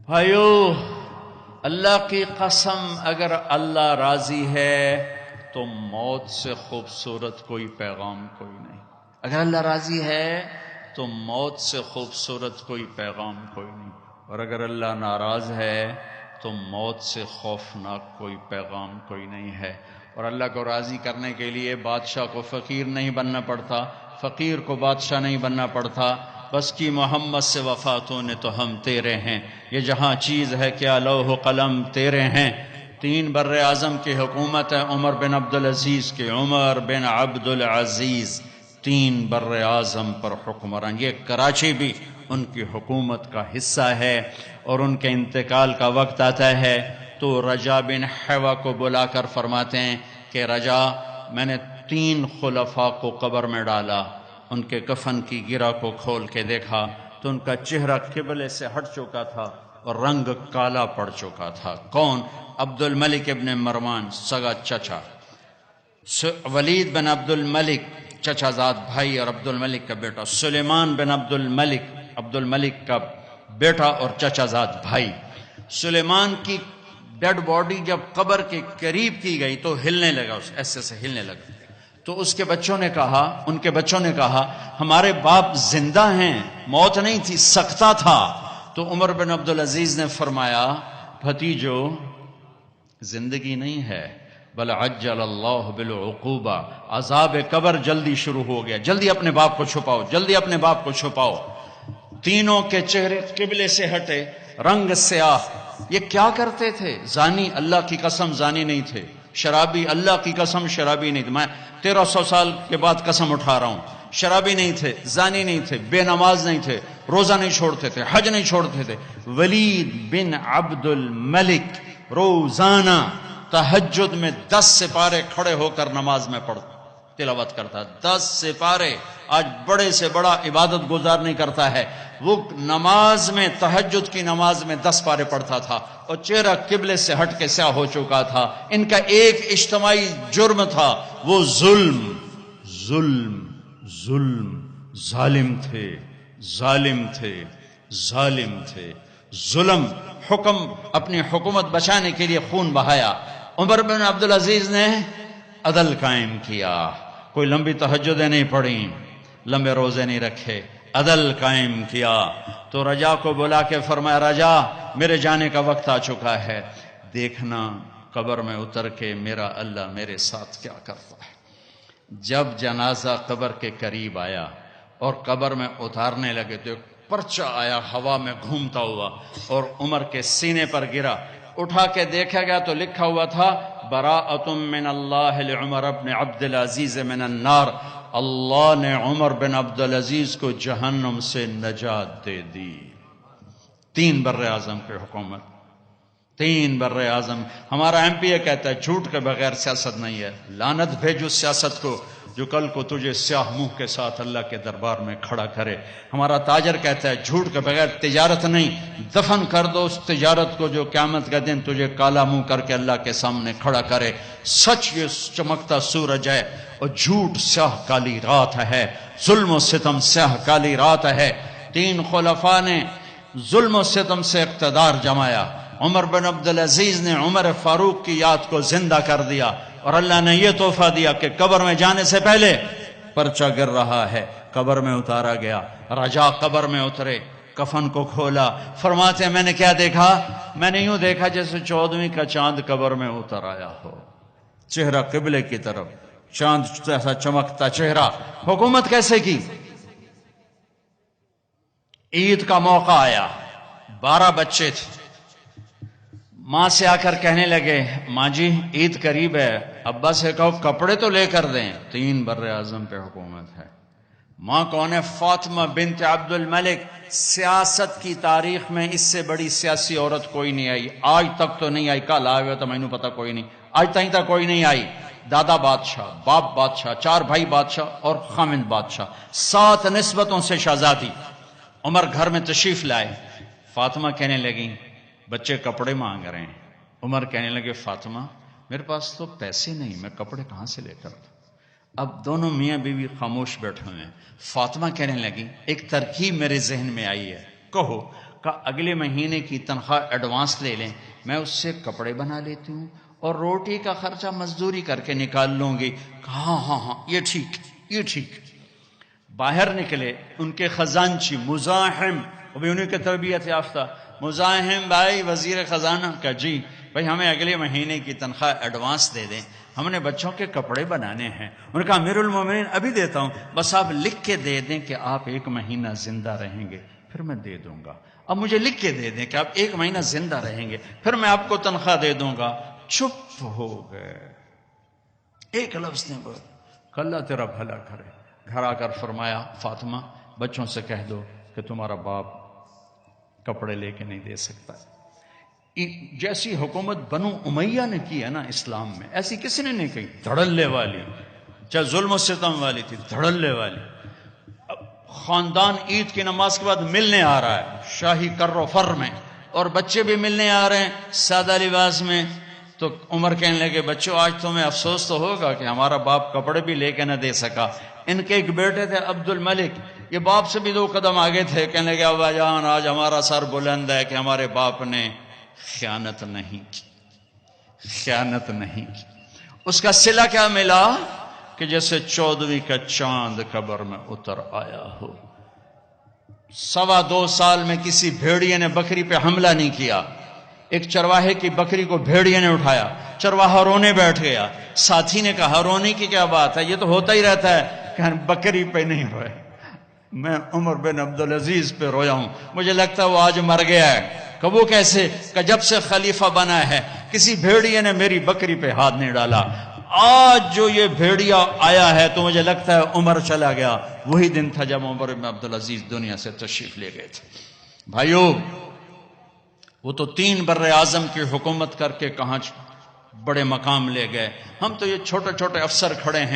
بھائیو، اللہ کی قسم، اگر اللہ راضی ہے تو موت سے خوبصورت کوئی پیغام کوئی نہیں۔ اگر اللہ راضی ہے تو موت سے خوبصورت کوئی پیغام کوئی نہیں، اور اگر اللہ ناراض ہے تو موت سے خوفناک کوئی پیغام کوئی نہیں ہے۔ اور اللہ کو راضی کرنے کے لیے بادشاہ کو فقیر نہیں بننا پڑتا، فقیر کو بادشاہ نہیں بننا پڑتا، بس کی محمد سے وفاتوں نے تو ہم تیرے ہیں، یہ جہاں چیز ہے کیا لوح و قلم تیرے ہیں۔ 3 بر اعظم کی حکومت ہے عمر بن عبدالعزیز کی، عمر بن عبدالعزیز 3 بر اعظم پر حکمران، یہ کراچی بھی ان کی حکومت کا حصہ ہے۔ اور ان کے انتقال کا وقت آتا ہے تو رجا بن حیوہ کو بلا کر فرماتے ہیں کہ رجا، میں نے 3 خلفاء کو قبر میں ڈالا، ان کے کفن کی گرہ کو کھول کے دیکھا تو ان کا چہرہ قبلے سے ہٹ چکا تھا اور رنگ کالا پڑ چکا تھا۔ کون؟ عبد الملک ابن مروان سگا چچا، ولید بن عبد الملک چچا زاد بھائی اور عبد الملک کا بیٹا، سلیمان بن عبد الملک کا بیٹا اور چچا زاد بھائی۔ سلیمان کی ڈیڈ باڈی جب قبر کے قریب کی گئی تو ہلنے لگا، ایسے سے ہلنے لگا، تو اس کے بچوں نے کہا، ان کے بچوں نے کہا ہمارے باپ زندہ ہیں، موت نہیں تھی، سکتہ تھا۔ تو عمر بن عبدالعزیز نے فرمایا بھتیجو، زندگی نہیں ہے، بل عجل اللہ بالعقوبہ، عذاب قبر جلدی شروع ہو گیا، جلدی اپنے باپ کو چھپاؤ، جلدی اپنے باپ کو چھپاؤ۔ تینوں کے چہرے قبلے سے ہٹے، رنگ سیاہ۔ یہ کیا کرتے تھے؟ زانی، اللہ کی قسم زانی نہیں تھے، شرابی، اللہ کی قسم شرابی نہیں تھے، میں 1300 سال کے بعد قسم اٹھا رہا ہوں، شرابی نہیں تھے، زانی نہیں تھے، بے نماز نہیں تھے، روزہ نہیں چھوڑتے تھے، حج نہیں چھوڑتے تھے۔ ولید بن عبد الملک روزانہ تہجد میں 10 سپارے کھڑے ہو کر نماز میں پڑھتا، تلاوت کرتا، 10 سپارے۔ آج بڑے سے بڑا عبادت گزار نہیں کرتا ہے، وہ نماز میں، تہجد کی نماز میں 10 پارے پڑھتا تھا اور چہرہ قبلے سے ہٹ کے سیاہ ہو چکا تھا۔ ان کا ایک اجتماعی جرم تھا، وہ ظلم ظلم ظلم، ظالم تھے ظالم تھے ظالم تھے، ظلم، حکم، اپنی حکومت بچانے کے لیے خون بہایا۔ عمر بن عبدالعزیز نے عدل قائم کیا، کوئی لمبی تہجدیں نہیں پڑھی، لمبے روزے نہیں رکھے، عدل قائم کیا۔ تو رجا کو بلا کے فرمایا رجا، میرے جانے کا وقت آ چکا ہے، دیکھنا قبر میں اتر کے میرا اللہ میرے ساتھ کیا کرتا ہے۔ جب جنازہ قبر کے قریب آیا اور قبر میں اتارنے لگے تو ایک پرچہ آیا ہوا میں گھومتا ہوا اور عمر کے سینے پر گرا۔ اٹھا کے دیکھا گیا تو لکھا ہوا تھا براءۃ من اللہ لعمر بن عبدالعزیز من النار، اللہ نے عمر بن عبدالعزیز کو جہنم سے نجات دے دی۔ 3 بر اعظم کی حکومت، 3 بر اعظم۔ ہمارا ایم پی اے کہتا ہے جھوٹ کے بغیر سیاست نہیں ہے، لعنت بھیجو سیاست کو جو کل کو تجھے سیاہ منہ کے ساتھ اللہ کے دربار میں کھڑا کرے۔ ہمارا تاجر کہتا ہے جھوٹ کے بغیر تجارت نہیں، دفن کر دو اس تجارت کو جو قیامت کا دن تجھے کالا منہ کر کے اللہ کے سامنے کھڑا کرے۔ سچ یہ چمکتا سورج ہے اور جھوٹ سیاہ کالی رات ہے، ظلم و ستم سیاہ کالی رات ہے۔ 3 خلفاء نے ظلم و ستم سے اقتدار جمایا۔ عمر بن عبدالعزیز نے عمر فاروق کی یاد کو زندہ کر دیا اور اللہ نے یہ تحفہ دیا کہ قبر میں جانے سے پہلے پرچہ گر رہا ہے، قبر میں اتارا گیا۔ رجا قبر میں اترے، کفن کو کھولا، فرماتے ہیں میں نے کیا دیکھا؟ میں نے یوں دیکھا جیسے 14ویں کا چاند قبر میں اتر آیا ہو، چہرہ قبلے کی طرف، چاند جیسا چمکتا چہرہ۔ حکومت کیسے کی؟ عید کا موقع آیا، 12 بچے تھے، ماں سے آ کر کہنے لگے ماں جی عید قریب ہے، ابا سے کہو کپڑے تو لے کر دیں۔ 3 بر اعظم پہ حکومت ہے۔ ماں کون ہے؟ فاطمہ بنت عبد الملک۔ سیاست کی تاریخ میں اس سے بڑی سیاسی عورت کوئی نہیں آئی، آج تک تو نہیں آئی، کل آئے ہوئے تو میں نے پتا کوئی نہیں، آج تک کوئی نہیں آئی۔ دادا بادشاہ، باپ بادشاہ، 4 بھائی بادشاہ اور خامند بادشاہ، 7 نسبتوں سے شہزادی۔ عمر گھر میں تشریف لائے، فاطمہ کہنے لگی بچے کپڑے مانگ رہے ہیں۔ عمر کہنے لگے فاطمہ میرے پاس تو پیسے نہیں، میں کپڑے کہاں سے لے کر دوں؟ اب دونوں میاں بیوی خاموش بیٹھے ہوئے ہیں. فاطمہ کہنے لگی ایک ترکیب میرے ذہن میں آئی ہے. کہو. کہ اگلے مہینے کی تنخواہ ایڈوانس لے لیں, میں اس سے کپڑے بنا لیتی ہوں اور روٹی کا خرچہ مزدوری کر کے نکال لوں گی. ہاں ہاں ہاں یہ ٹھیک, یہ ٹھیک. باہر نکلے ان کے خزانچی مزاحم, ابھی انہیں کی تربیت یافتہ مزاحم بھائی وزیر خزانہ کا, جی بھائی ہمیں اگلے مہینے کی تنخواہ ایڈوانس دے دیں, ہم نے بچوں کے کپڑے بنانے ہیں. انہوں نے کہا امیر المومنین ابھی دیتا ہوں, بس آپ لکھ کے دے دیں کہ آپ 1 مہینہ زندہ رہیں گے, پھر میں دے دوں گا. اب مجھے لکھ کے دے دیں کہ آپ 1 مہینہ زندہ رہیں گے, پھر میں آپ کو تنخواہ دے دوں گا. چپ ہو گئے, ایک لفظ نے بول, اللہ تیرا بھلا کرے. گھر آ کر فرمایا فاطمہ بچوں سے کہہ دو کہ تمہارا باپ کپڑے لے کے نہیں دے سکتا. جیسی حکومت بنو امیہ نے کی ہے نا اسلام میں, ایسی کسی نے نہیں کہی. دھڑلے والی, چاہے ظلم و ستم والی تھی, دھڑلے والی. اب خاندان عید کی نماز کے بعد ملنے آ رہا ہے شاہی کر و فر میں, اور بچے بھی ملنے آ رہے ہیں سادہ لباس میں. تو عمر کہنے لگے بچوں آج تمہیں افسوس تو ہوگا کہ ہمارا باپ کپڑے بھی لے کے نہ دے سکا. ان کے ایک بیٹے تھے عبد الملک, یہ باپ سے بھی 2 قدم آگے تھے. کہنے لگے ابا جان آج ہمارا سر بلند ہے کہ ہمارے باپ نے خیانت نہیں کی, خیانت نہیں کی. اس کا صلہ کیا ملا کہ جیسے 14ویں کا چاند قبر میں اتر آیا ہو. 2.25 سال میں کسی بھیڑیے نے بکری پہ حملہ نہیں کیا. ایک چرواہے کی بکری کو بھیڑیے نے اٹھایا, چرواہا رونے بیٹھ گیا. ساتھی نے کہا رونے کی کیا بات ہے, یہ تو ہوتا ہی رہتا ہے. کہ بکری پہ نہیں روئے, میں عمر بن عبدالعزیز پہ رویا ہوں, مجھے لگتا ہے وہ آج مر گیا ہے. کہ وہ کیسے, کہ جب سے خلیفہ بنا ہے کسی بھیڑیے نے میری بکری پہ ہاتھ نہیں ڈالا. آج جو یہ بھیڑیا آیا ہے تو مجھے لگتا ہے عمر چلا گیا. وہی دن تھا جب عمر بن عبدالعزیز دنیا سے تشریف لے گئے تھے. بھائیو وہ تو 3 بر اعظم کی حکومت کر کے کہاں بڑے مقام لے گئے. ہم تو یہ چھوٹے چھوٹے افسر کھڑے ہیں.